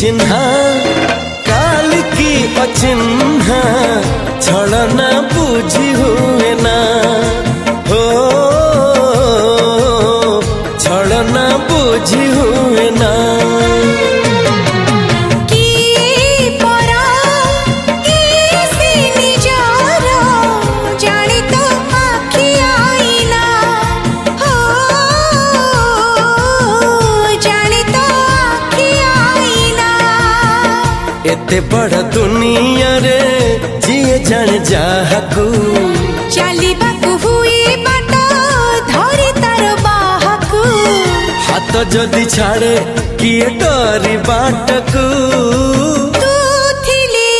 चिन्हा काल की अचिन्हा छलना बुझी हुए ना हो छलना बुझी हुए ना एते बड़ दुनिया रे जिए जाने जाहकू चलिबाकू हुई बाट धरी तार बाहकू हाथ जदि छाड़े किए डरी बाटकू तू थिली